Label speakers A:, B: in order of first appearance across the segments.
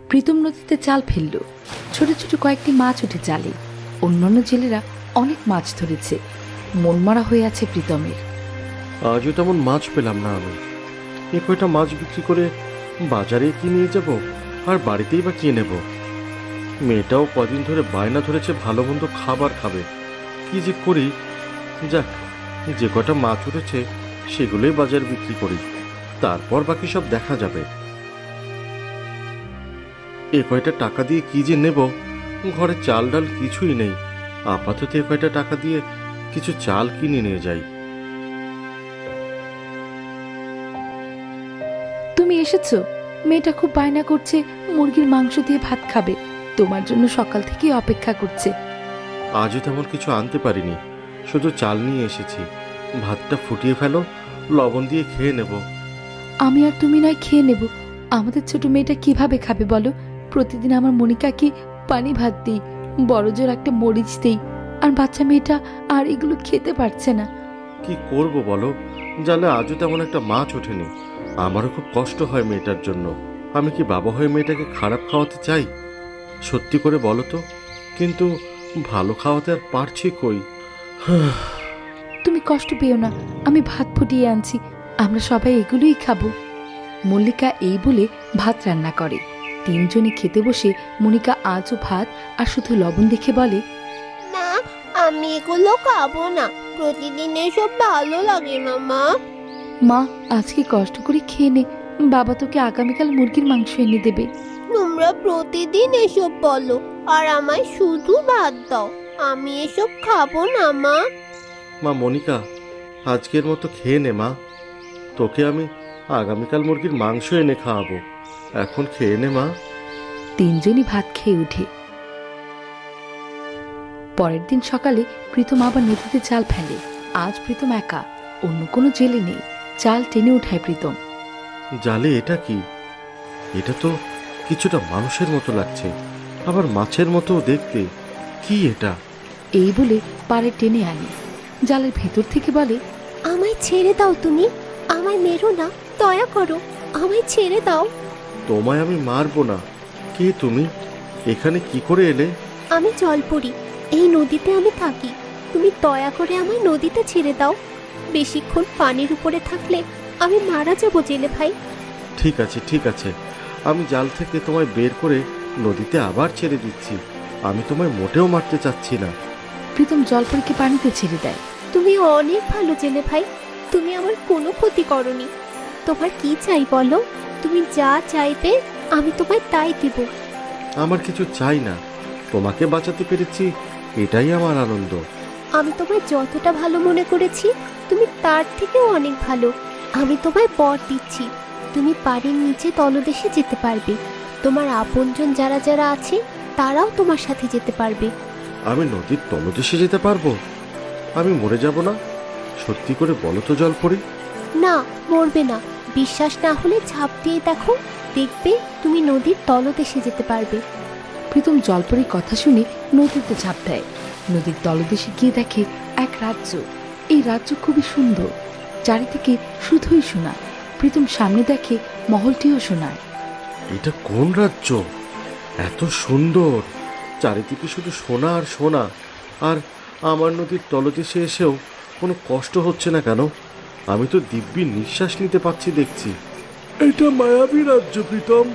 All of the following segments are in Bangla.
A: প্রীতম নদীতে জাল ফেলল। ছোট ছোট কয়েকটি মাছ উঠে জালে। অন্যান্য জেলেরা অনেক মাছ ধরেছে। মনমরা হয়ে আছে প্রীতমের।
B: আজও তেমন মাছ পেলাম না আমি। কয়টা মাছ বিক্রি করে বাজারে কি নিয়ে যাব, আর বাড়িতেই বা কি নেব? মেয়েটাও কদিন ধরে বায়না ধরেছে ভালো মন্দ খাবার খাবে। কি যে করি, যাক, যে কটা মাছ উঠেছে সেগুলোই বাজার বিক্রি করি, তারপর বাকি সব দেখা যাবে। কয়টা টাকা দিয়ে কি যে নেব, ঘরে চাল ডাল কিছুই নেই। আপাতত কয়টা টাকা দিয়ে কিছু চাল কিনে নিয়ে যাই।
A: তুমি এসেছো? মেয়েটা খুব বায়না করছে মুরগির মাংস দিয়ে ভাত খাবে। তোমার জন্য সকাল থেকে অপেক্ষা করছে।
B: আজও তেমন কিছু আনতে পারিনি, শুধু চাল নিয়ে এসেছি। ভাতটা ফুটিয়ে ফেলো, লবণ দিয়ে খেয়ে নেব।
A: আমি আর তুমি নয় খেয়ে নেব। আমাদের ছোট মেয়েটা কিভাবে খাবে বলো? প্রতিদিন আমার মনিকাকে পানি ভাত দিই, বড় জোর একটা মরিচ দিই, আর বাচ্চা মেয়েটা আর এগুলো খেতে পারছে না।
B: কি করব বলো, জালে আজও তেমন একটা মাছ ওঠেনি। আমারও খুব কষ্ট হয় মেয়েটার জন্য। আমি কি বাবা হয়ে মেয়েটাকে খারাপ খাওয়াতে চাই? সত্যি করে বলো তো, কিন্তু ভালো খাওয়াতে আর পারছি কই।
A: তুমি কষ্ট পেও না, আমি ভাত ফুটিয়ে আনছি, আমরা সবাই এগুলোই খাবো। মল্লিকা এই বলে ভাত রান্না করে। তিনজনে খেতে বসে মনিকা আজও ভাত আর শুধু লবণ দেখে বলে,
C: না, আমি এগুলো খাবো না। প্রতিদিন এসব ভালো লাগে না মা।
A: মা, আজকে কষ্ট করে খেয়ে নে, বাবা তোকে আগামীকাল মুরগির মাংস এনে দেবে।
C: তোমরা প্রতিদিন এসব বলো, আর আমায় শুধু ভাত দাও। আমি এসব খাবো না মা।
B: মা মনিকা, আজকের মতো খেয়ে নে মা। তোকে আমি আগামীকাল মুরগির মাংস এনে খাওয়াবো। এখন খেয়ে নে মা।
A: তিনজনই ভাত খেয়ে উঠে। পরের দিন সকালে প্রীতম আবার নদীতে জাল ফেলে। আজ প্রীতম একা, অন্য কোনো জেলে নেই। জাল টেনে উঠায় প্রীতম।
B: জালে এটা কি? এটা তো কিছুটা মানুষের মতো লাগছে, আবার মাছের মতো দেখতে। কি এটা?
A: এই বলে পাড়ে টেনে আনি। জালের ভেতর থেকে বলে,
C: আমায় ছেড়ে দাও, তুমি আমায় মেরো না, দয়া করো, আমায় ছেড়ে দাও।
B: তোমায় আমি মারবো না। কে তুমি? এখানে কি করে এলে?
C: আমি জলপরি, এই নদীতে আমি থাকি। তুমি দয়া করে আমায় নদীতে ছেড়ে দাও। বেশিক্ষণ পানির উপরে থাকলে আমি মারা যাবো জেলে ভাই।
B: ঠিক আছে, ঠিক আছে, আমি জাল থেকে তোমায় বের করে নদীতে আবার ছেড়ে দিচ্ছি। আমি তোমায় মোটেও মারতে চাচ্ছি না।
A: প্রীতম জলপরীকে পানিতে ছেড়ে দেয়।
C: তুমি অনেক ভালো জেলে ভাই, তুমি আমার কোনো ক্ষতি করনি। তোমার কি চাই বলো? তুমি যা চাইবে আমি তোমায় তাই দিব।
B: আমার কিছু চাই না, তোমাকে বাঁচাতে পেরেছি এটাই আমার আনন্দ।
C: আমি তোমায় যতটা ভালো মনে করেছি তুমি তার থেকেও অনেক ভালো। আমি তোমায় বর দিচ্ছি, তুমি পানির নিচে তলদেশে যেতে পারবে। তোমার আপনজন যারা যারা আছে তারাও তোমার সাথে যেতে পারবে।
B: আমি নদীর তলদেশে যেতে পারবো? আমি মরে যাব না? সত্যি করে বলো তো জলপরি।
C: না, মরবে না। বিশ্বাস না হলে ঝাঁপ দিয়ে দেখো, দেখবে তুমি নদীর তলদেশে যেতে পারবে।
A: প্রীতম জলপরীর কথা শুনে নদীতে ঝাঁপ দেয়। নদীর তলদেশে গিয়ে দেখে এক রাজ্য। এই রাজ্য খুবই সুন্দর, চারিদিকে শুধুই সোনা। প্রীতম সামনে দেখে মহলটিও সোনার।
B: এটা কোন রাজ্য? এত সুন্দর, চারিদিকে শুধু সোনা আর সোনা। আর আমার নদীর তলদেশে এসেও কোনো কষ্ট হচ্ছে না কেন? আমি তো দিব্যি নিঃশ্বাস নিতে পারছি দেখছি। এটা মায়াবী রাজ্য প্রীতম।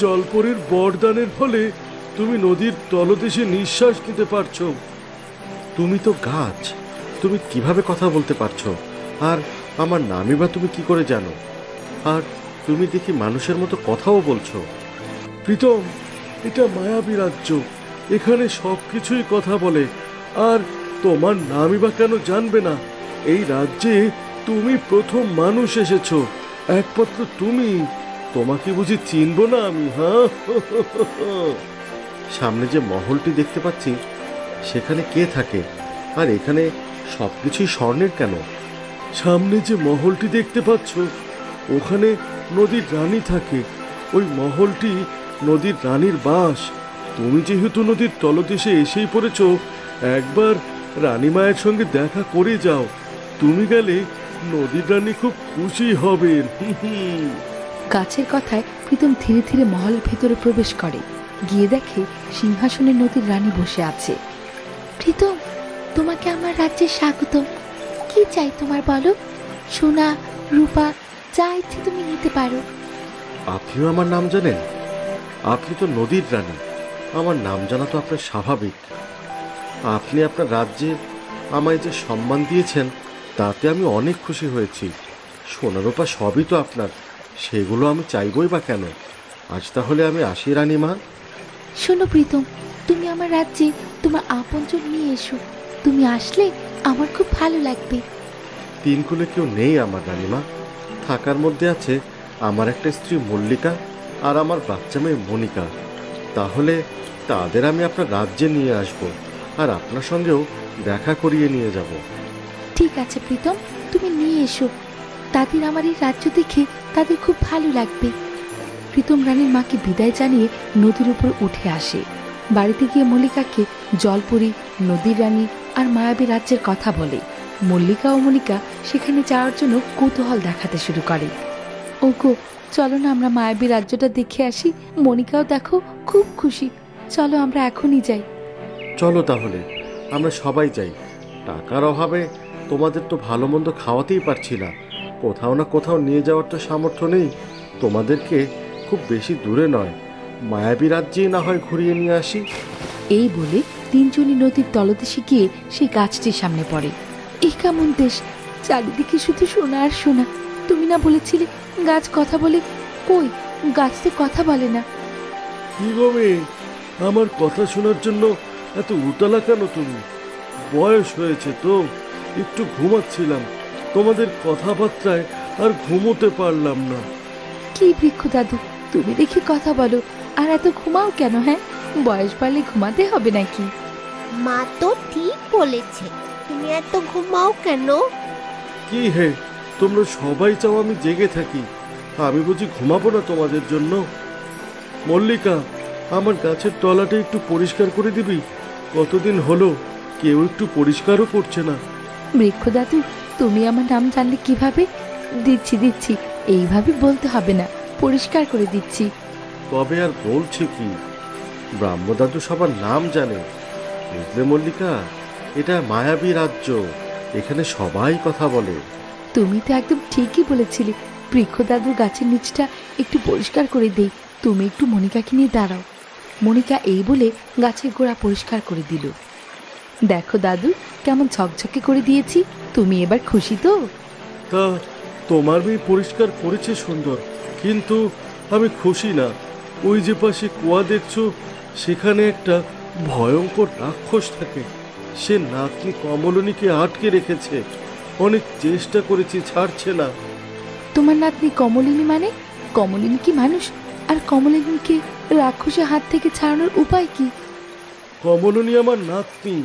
B: জলপরীর বরদানের ফলে তুমি নদীর তলদেশে নিঃশ্বাস নিতে পারছো। তুমি তো গাছ, তুমি কিভাবে কথা বলতে পারছো? আর আমার নামই বা তুমি কি করে জানো? আর তুমি দেখি মানুষের মতো কথাও বলছো। প্রীতম, এটা মায়াবী রাজ্য, এখানে সবকিছুই কথা বলে। আর তোমার নামই বা কেন জানবে না? এই রাজ্যে তুমি প্রথম মানুষ এসেছো, একমাত্র তুমি। তোমাকে বুঝি চিনবো না আমি? হ্যাঁ, সামনে যে মহলটি দেখতে পাচ্ছি সেখানে কে থাকে? আর এখানে সবকিছুই স্বর্ণের কেন? সামনে যে মহলটি দেখতে পাচ্ছ ওখানে নদীর রানী থাকে। ওই মহলটি নদীর রানীর বাস। তুমি যেহেতু নদীর তলদেশে এসেই পড়েছো, একবার রানী মায়ের সঙ্গে দেখা করে যাও। তুমি গেলে নদীর রানী খুব খুশি হবেন।
A: গাছের কথায় প্রীতম ধীরে ধীরে মহলের ভেতরে প্রবেশ করে। গিয়ে দেখে সিংহাসনে নদীর রানী বসে আছে। প্রীতম, তোমাকে আমার রাজ্যে স্বাগতম। কি চাই তোমার বলো? সোনা, রূপা, যা ইচ্ছে তুমি নিতে পারো।
B: আপনিও আমার নাম জানেন? আপনি তো নদীর রানী, আমার নাম জানা তো আপনার স্বাভাবিক। আপনি আপনার রাজ্যে আমায় যে সম্মান দিয়েছেন তাতে আমি অনেক খুশি হয়েছি। সোনারূপা সবই তো আপনার, সেগুলো আমি চাইবই বা কেন? আজ তাহলে আমি আসি রানীমা।
A: শোনো প্রীতম, তুমি আমার রাজ্যে তোমার আপনজন নিয়ে এসো। তুমি আসলে আমার খুব ভালো লাগবে।
B: তিনকুলে কেউ নেই আমার রানীমা। থাকার মধ্যে আছে আমার একটা স্ত্রী মল্লিকা আর আমার বাচ্চা মেয়ে মনিকা। তাহলে তাদের আমি আপনার রাজ্যে নিয়ে আসব আর আপনার সঙ্গেও দেখা করিয়ে নিয়ে যাব।
A: ঠিক আছে প্রীতম, তুমি নিয়ে এসো। তাদের আমার এই রাজ্য দেখে তাদের খুব ভালো লাগবে। প্রীতম রানীর মাকে বিদায় জানিয়ে নদীর উপর উঠে আসে। বাড়িতে গিয়ে মল্লিকাকে জলপুরি, নদীর রানী আর মায়াবী রাজ্যের কথা বলে। মল্লিকা ও মনিকা সেখানে যাওয়ার জন্য কৌতূহল দেখাতে শুরু করে। ওগো, চলো না আমরা মায়াবী রাজ্যটা দেখে আসি। মনিকাও দেখো খুব খুশি। চলো আমরা এখনই যাই।
B: চলো তাহলে আমরা সবাই যাই। টাকার অভাবে তোমাদের তো ভালো মন্দ খাওয়াতেই পারছি না। কোথাও না কোথাও নিয়ে যাওয়ার তো সামর্থ্য নেই। তোমাদেরকে খুব বেশি দূরে নয়, মায়াবী রাজ্যেই না হয় ঘুরিয়ে নিয়ে আসি।
A: এই বলে তিনজনই নদীর তলদেশে গিয়ে সেই গাছটির সামনে পড়ে। এই কেমন দেশ, চারিদিকে শুধু সোনা আর সোনা। তুমি না বলেছিলে গাছ কথা বলে? কই, গাছ তো কথা বলে না।
B: কি গো মেয়ে, আমার কথা শোনার জন্য এত উতলা কেন তুমি? বয়স হয়েছে তো, একটু ঘুমাচ্ছিলাম। তোমাদের কথাবার্তায় আর ঘুমোতে পারলাম না।
A: কি বৃক্ষ দাদু, তুমি দেখি কথা বলো আর এত ঘুমাও কেন? হ্যাঁ, বয়স বাড়লে ঘুমাতে হবে নাকি?
C: মা তো ঠিক বলেছে, তুমি এত ঘুমাও কেন?
B: কি হে, তোমরা সবাই চাও আমি জেগে থাকি, আমি বুঝি ঘুমাবো না তোমাদের জন্য? মল্লিকা, আমার গাছের তলাটা একটু পরিষ্কার করে দিবি? কতদিন হলো কেউ একটু পরিষ্কারও করছে না।
A: বৃক্ষ দাদু, তুমি আমার নাম জানলে কিভাবে? দিচ্ছি দিচ্ছি, এইভাবে বলতে হবে না, পরিষ্কার করে দিচ্ছি।
B: তবে আর বলছে কি, ব্রাহ্মদাদু সবার নাম জানে, বুঝলে মল্লিকা? এটা মায়াবী রাজ্য, এখানে সবাই কথা বলে।
A: তুমি তো একদম ঠিকই বলেছিলে। বৃক্ষ দাদুর গাছের নিচটা একটু পরিষ্কার করে দেই, তুমি একটু মনিকাকে নিয়ে দাঁড়াও। মনিকা এই বলে গাছের গোড়া পরিষ্কার করে দিল। দেখো দাদু, কেমন ঝকঝকে করে দিয়েছি। তুমি এবার খুশি তো?
B: তা তোমার মেয়ে পরিষ্কার করেছে সুন্দর, কিন্তু আমি খুশি না। ওই যে পাশে কুয়া দেখছো, সেখানে একটা ভয়ঙ্কর রাক্ষস থাকে। সে নাতনি কমলিনীকে আটকে রেখেছে। অনেক চেষ্টা করেছি, ছাড়ছে না।
A: তোমার নাতনি কমলিনী মানে? কমলিনী কি মানুষ? আর কমলিনীকে রাক্ষসের হাত থেকে ছাড়ানোর উপায় কি?
B: কমলিনী আমার নাতনি,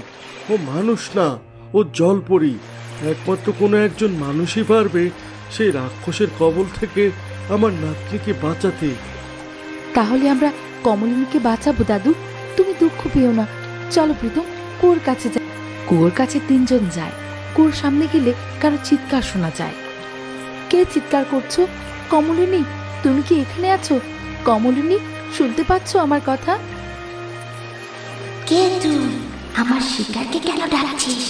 B: ও মানুষ না, ও জলপরি। একমাত্র কোনো একজন মানুষই পারবে সেই রাক্ষসের কবল থেকে আমার নাতনিকে বাঁচাতে।
A: তাহলে আমরা কমলিনীকে বাঁচাবো দাদু, তুমি দুঃখ পেও না। চলো প্রীতম, কুয়োর কাছে যাই। কুয়োর কাছে তিনজন যায়। কুয়োর সামনে গেলে কারো চিৎকার শোনা যায়। কে চিৎকার করছো? কমলিনী, তুমি কি এখানে আছো? কমলিনী, শুনতে পাচ্ছ আমার কথা?
D: কে তুই? আমার শিকারকে কেন ডাকছিস?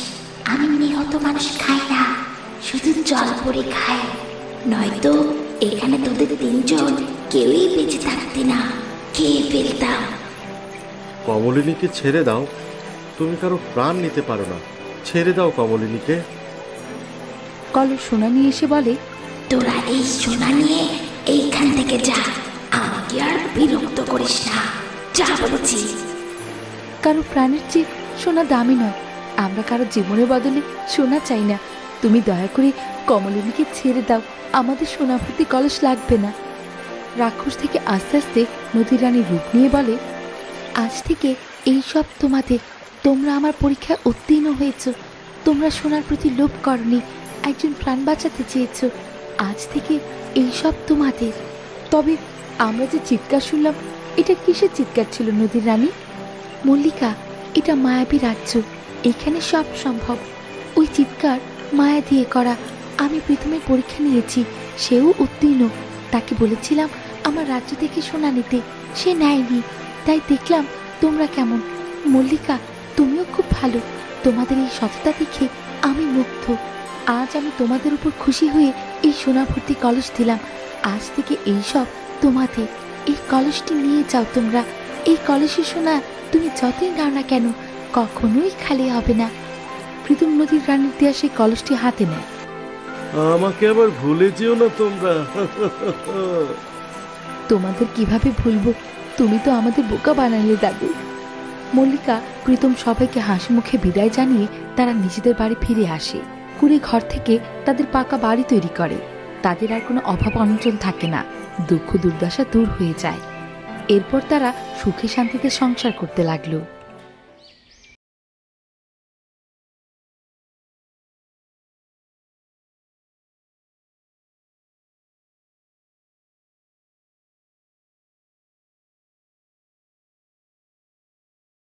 D: আমি নিহত মানুষ খাই না, শুধু জলপরি খাই। নয়তো এখানে তোদের তিনজন কেউই বেঁচে থাকতে না, খেয়ে ফেলতাম।
B: কমলিনীকে ছেড়ে দাও, তুমি কারো প্রাণ নিতে পারো না। ছেড়ে দাও কমলিনীকে।
A: কলর সোনা নিয়ে এসে বলে,
D: তোরা এই সোনা নিয়ে এইখান থেকে যা, আমাকে আর বিরক্ত করিস না, যা বলছি।
A: কারো প্রাণের চেয়ে সোনা দামি নয়। আমরা কারো জীবনের বদলে সোনা চাই না। তুমি দয়া করে কমলিনীকে ছেড়ে দাও, আমাদের সোনা ভর্তি কলস লাগবে না। রাক্ষস থেকে আস্তে আস্তে নদীর রানী রূপ নিয়ে বলে, আজ থেকে এই সব তোমাদের। তোমরা আমার পরীক্ষায় উত্তীর্ণ হয়েছ। তোমরা সোনার প্রতি লোভ করনি, একজন প্রাণ বাঁচাতে চেয়েছ। আজ থেকে এই সব তোমাদের। তবে আমরা যে চিৎকার শুনলাম, এটা কিসের চিৎকার ছিল নদীর রানী? মল্লিকা, এটা মায়াবী রাজ্য, এখানে সব সম্ভব। ওই চিৎকার মায়া দিয়ে করা। আমি প্রথমে পরীক্ষা নিয়েছি, সেও উত্তীর্ণ, তাকে বলেছিলাম আমার রাজ্য থেকে সোনা নিতে, সে নেয়নি। তাই দেখলাম তোমরা কেমন। মল্লিকা, তুমিও খুব ভালো। তোমাদের এই সততা দেখে আমি মুগ্ধ। আজ আমি তোমাদের উপর খুশি হয়ে এই সোনা ভর্তি কলস দিলাম। আজ থেকে এই সব তোমাদের। এই কলসটি নিয়ে যাও তোমরা। এই কলসের সোনা তুমি যতই নাও না কেন কখনোই খালি হবে না। প্রীতম নদীর রানীর দেয়া সেই কলসটি হাতে নেয়।
B: আমাকে আবার ভুলে যেও না তোমরা।
A: তোমাদের কিভাবে ভুলবো? তুমি তো আমাদের বোকা বানালে দাদু। মল্লিকা প্রীতম সবাইকে হাসি মুখে বিদায় জানিয়ে তারা নিজেদের বাড়ি ফিরে আসে। কুড়ি ঘর থেকে তাদের পাকা বাড়ি তৈরি করে। তাদের আর কোনো অভাব অনটন থাকে না। দুঃখ দুর্দশা দূর হয়ে যায়। এরপর তারা সুখে শান্তিতে সংসার করতে লাগলো।